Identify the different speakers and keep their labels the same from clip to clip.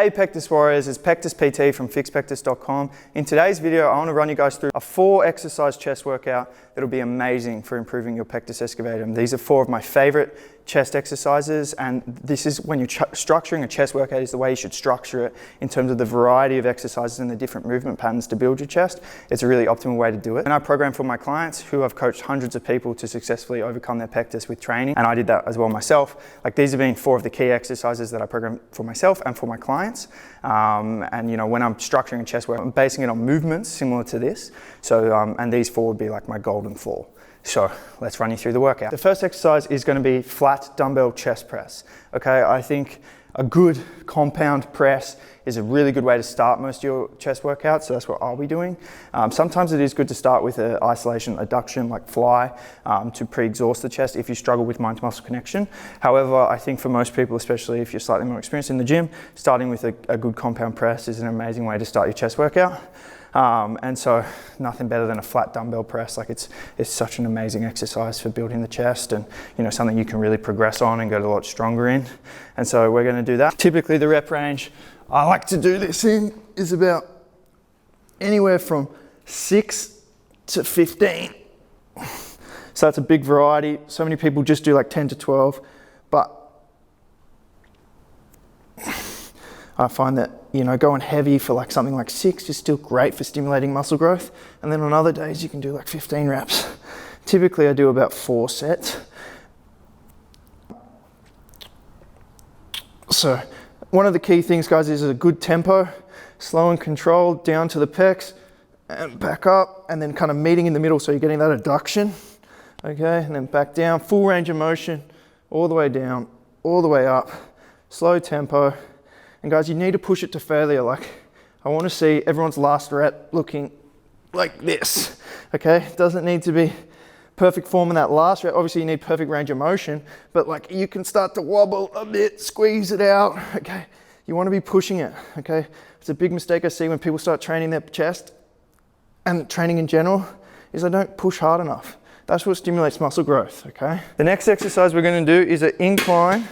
Speaker 1: Hey Pectus Warriors, it's PectusPT from fixpectus.com. In today's video, I want to run you guys through a 4 exercise chest workout that'll be amazing for improving your Pectus Excavatum. These are 4 of my favorite chest exercises, and this is when you're structuring a chest workout, is the way you should structure it in terms of the variety of exercises and the different movement patterns to build your chest. It's a really optimal way to do it. And I program for my clients who have coached hundreds of people to successfully overcome their pectus with training, and I did that as well myself. Like, these have been 4 of the key exercises that I program for myself and for my clients. And you know, when I'm structuring a chest work, I'm basing it on movements similar to this. So, and these 4 would be like my golden 4. So let's run you through the workout. The first exercise is going to be flat dumbbell chest press. Okay, I think a good compound press is a really good way to start most of your chest workouts, so that's what I'll be doing. Sometimes it is good to start with an isolation adduction like fly to pre-exhaust the chest if you struggle with mind-to-muscle connection. However, I think for most people, especially if you're slightly more experienced in the gym, starting with a good compound press is an amazing way to start your chest workout. And so nothing better than a flat dumbbell press. Like, it's such an amazing exercise for building the chest, and you know, something you can really progress on and get a lot stronger in. And so we're going to do that. Typically the rep range I like to do this in is about anywhere from 6 to 15. So that's a big variety. So many people just do like 10 to 12, but I find that, you know, going heavy for like something like 6 is still great for stimulating muscle growth. And then on other days you can do like 15 reps. Typically I do about 4 sets. So one of the key things, guys, is a good tempo, slow and controlled, down to the pecs and back up, and then kind of meeting in the middle so you're getting that adduction. Okay, and then back down, full range of motion, all the way down, all the way up, slow tempo. And guys, you need to push it to failure. Like, I want to see everyone's last rep looking like this, okay? It doesn't need to be perfect form in that last rep. Obviously you need perfect range of motion, but like, you can start to wobble a bit, squeeze it out, okay? You want to be pushing it, okay? It's a big mistake I see when people start training their chest and training in general, is they don't push hard enough. That's what stimulates muscle growth, okay? The next exercise we're going to do is an incline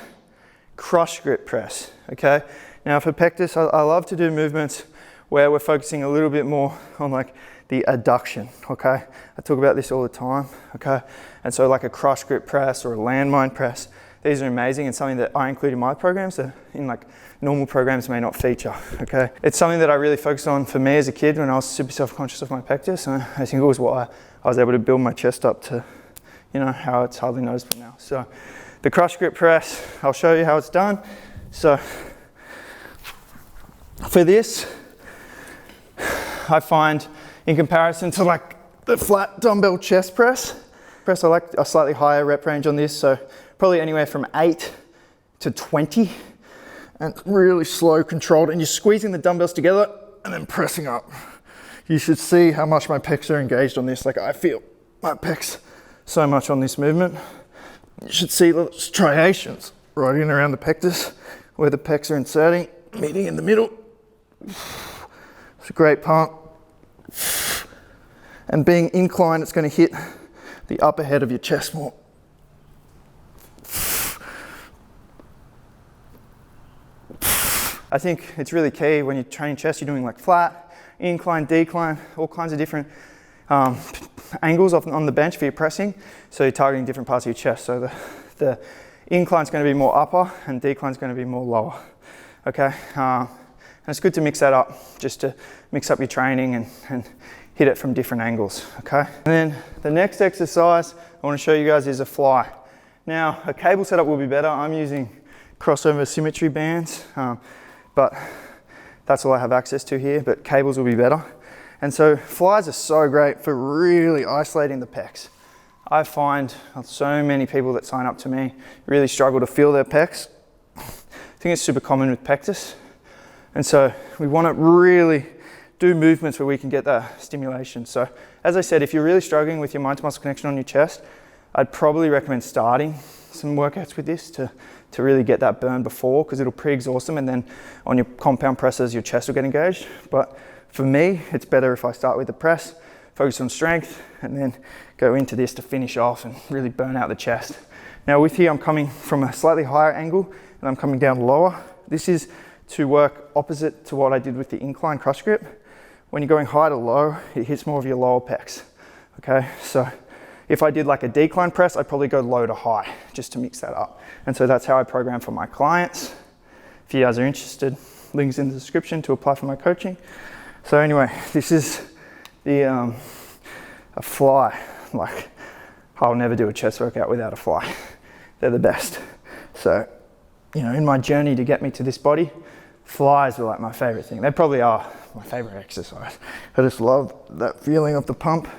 Speaker 1: crush grip press, okay? Now for pectus, I love to do movements where we're focusing a little bit more on like the adduction, okay? I talk about this all the time, okay? And so like a crush grip press or a landmine press, these are amazing and something that I include in my programs that in like normal programs may not feature, okay? It's something that I really focused on for me as a kid when I was super self-conscious of my pectus, and I think it was why I was able to build my chest up to, you know, how it's hardly noticeable now. So the crush grip press, I'll show you how it's done. So for this, I find in comparison to like the flat dumbbell chest press, I like a slightly higher rep range on this, so probably anywhere from 8 to 20, and really slow, controlled, and you're squeezing the dumbbells together and then pressing up. You should see how much my pecs are engaged on this. Like, I feel my pecs so much on this movement. You should see little striations right in around the pectus where the pecs are inserting, meeting in the middle. It's a great pump. And being inclined, it's going to hit the upper head of your chest more. I think it's really key when you train chest, you're doing like flat, incline, decline, all kinds of different angles on the bench for your pressing. So you're targeting different parts of your chest. So the incline's going to be more upper and decline's going to be more lower. Okay. And it's good to mix that up, just to mix up your training and hit it from different angles, okay? And then the next exercise I want to show you guys is a fly. Now, a cable setup will be better. I'm using crossover symmetry bands, but that's all I have access to here, but cables will be better. And so flies are so great for really isolating the pecs. I find so many people that sign up to me really struggle to feel their pecs. I think it's super common with pectus. And so we want to really do movements where we can get that stimulation. So as I said, if you're really struggling with your mind-to-muscle connection on your chest, I'd probably recommend starting some workouts with this to really get that burn before, because it'll pre-exhaust them, and then on your compound presses, your chest will get engaged. But for me, it's better if I start with the press, focus on strength, and then go into this to finish off and really burn out the chest. Now with here, I'm coming from a slightly higher angle and I'm coming down lower. This is to work opposite to what I did with the incline crush grip. When you're going high to low, it hits more of your lower pecs, okay? So if I did like a decline press, I'd probably go low to high just to mix that up. And so that's how I program for my clients. If you guys are interested, links in the description to apply for my coaching. So anyway, this is the a fly. Like, I'll never do a chest workout without a fly. They're the best. So, you know, in my journey to get me to this body, flies were like my favorite thing. They probably are my favorite exercise. I just love that feeling of the pump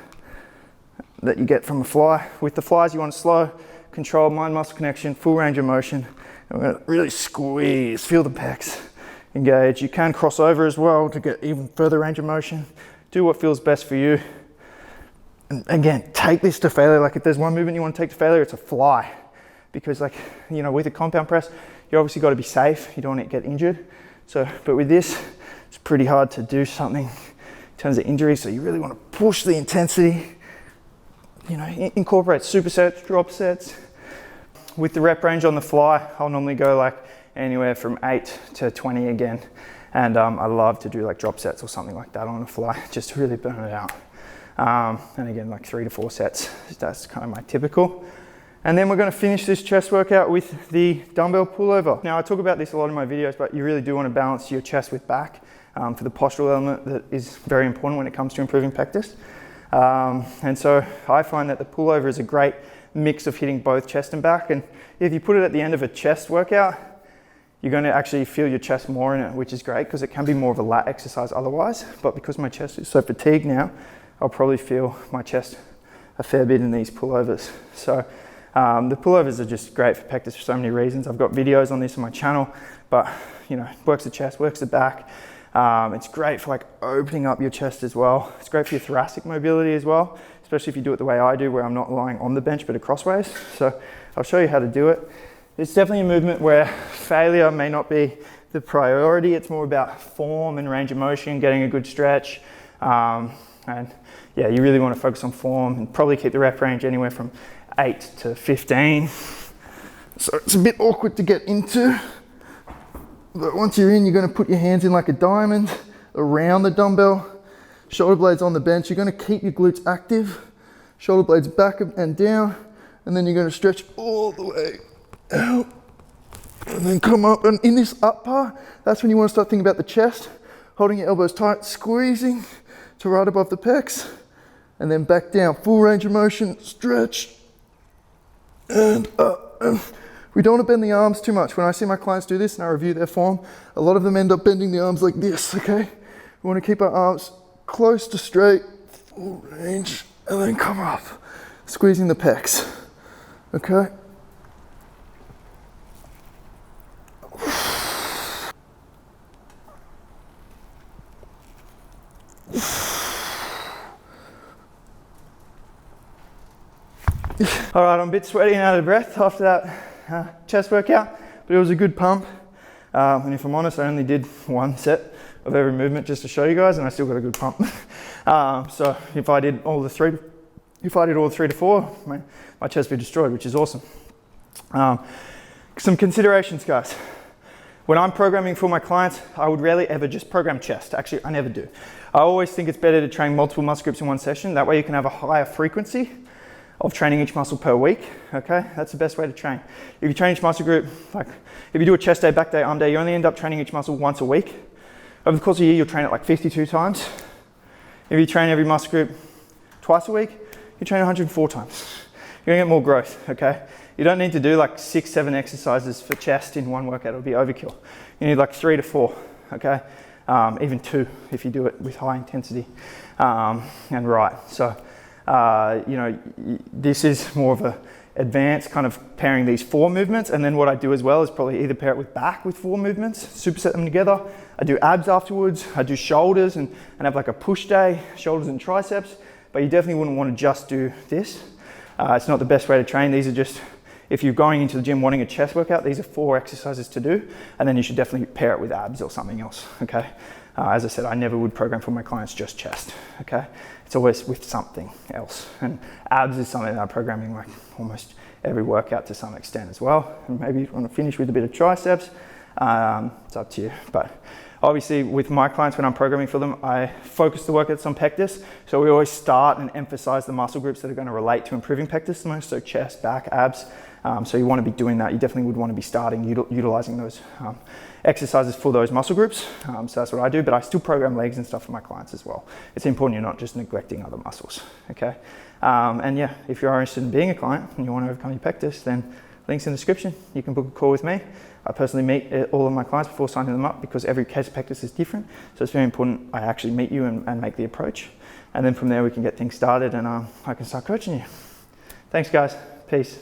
Speaker 1: that you get from a fly. With the flies, you want slow, controlled mind-muscle connection, full range of motion. And we're gonna really squeeze, feel the pecs engage. You can cross over as well to get even further range of motion. Do what feels best for you. And again, take this to failure. Like if there's one movement you want to take to failure, it's a fly. Because like, you know, with a compound press, you obviously got to be safe. You don't want to get injured. So, but with this, it's pretty hard to do something in terms of injury. So you really want to push the intensity, you know, incorporate supersets, drop sets. With the rep range on the fly, I'll normally go like anywhere from 8 to 20 again. And I love to do like drop sets or something like that on the fly, just to really burn it out. And again, like 3 to 4 sets, that's kind of my typical. And then we're going to finish this chest workout with the dumbbell pullover. Now I talk about this a lot in my videos, but you really do want to balance your chest with back for the postural element that is very important when it comes to improving pectus. And so I find that the pullover is a great mix of hitting both chest and back. And if you put it at the end of a chest workout, you're going to actually feel your chest more in it, which is great because it can be more of a lat exercise otherwise. But because my chest is so fatigued now, I'll probably feel my chest a fair bit in these pullovers. So the pullovers are just great for pectus for so many reasons. I've got videos on this on my channel, but you know, works the chest, works the back. It's great for like opening up your chest as well. It's great for your thoracic mobility as well, especially if you do it the way I do, where I'm not lying on the bench, but crossways. So I'll show you how to do it. It's definitely a movement where failure may not be the priority. It's more about form and range of motion, getting a good stretch. And yeah, you really want to focus on form and probably keep the rep range anywhere from 8 to 15. So it's a bit awkward to get into, but once you're in, you're going to put your hands in like a diamond around the dumbbell, shoulder blades on the bench. You're going to keep your glutes active, shoulder blades back and down, and then you're going to stretch all the way out and then come up. And in this up part, that's when you want to start thinking about the chest, holding your elbows tight, squeezing to right above the pecs, and then back down, full range of motion, stretch, and up. And we don't want to bend the arms too much. When I see my clients do this and I review their form, a lot of them end up bending the arms like this, okay? We want to keep our arms close to straight, full range, and then come up, squeezing the pecs, okay? All right, I'm a bit sweaty and out of breath after that chest workout, but it was a good pump. And if I'm honest, I only did 1 set of every movement just to show you guys, and I still got a good pump. So if I did all the 3 to 4, my chest would be destroyed, which is awesome. Some considerations, guys. When I'm programming for my clients, I would rarely ever just program chest. Actually, I never do. I always think it's better to train multiple muscle groups in one session. That way you can have a higher frequency of training each muscle per week, okay? That's the best way to train. If you train each muscle group, like if you do a chest day, back day, arm day, you only end up training each muscle once a week. Over the course of a year, you'll train it like 52 times. If you train every muscle group twice a week, you train 104 times. You're gonna get more growth, okay? You don't need to do like 6, 7 exercises for chest in one workout, it'll be overkill. You need like 3 to 4, okay? Even 2 if you do it with high intensity and right. So, you know, this is more of a advanced kind of pairing these 4 movements, and then what I do as well is probably either pair it with back with 4 movements, superset them together. I do abs afterwards, I do shoulders and have like a push day, shoulders and triceps, but you definitely wouldn't want to just do this. It's not the best way to train. These are just, if you're going into the gym wanting a chest workout, these are 4 exercises to do, and then you should definitely pair it with abs or something else, okay? As I said, I never would program for my clients just chest, okay? It's always with something else. And abs is something that I'm programming like almost every workout to some extent as well. And maybe you want to finish with a bit of triceps. It's up to you. But obviously with my clients, when I'm programming for them, I focus the workouts on pectus. So we always start and emphasize the muscle groups that are going to relate to improving pectus the most, so chest, back, abs. So you want to be doing that. You definitely would want to be starting utilizing those exercises for those muscle groups. So that's what I do, but I still program legs and stuff for my clients as well. It's important you're not just neglecting other muscles, okay? And yeah, if you're interested in being a client and you want to overcome your pectus, then links in the description. You can book a call with me. I personally meet all of my clients before signing them up because every case of pectus is different. So it's very important I actually meet you and make the approach. And then from there we can get things started and I can start coaching you. Thanks guys, peace.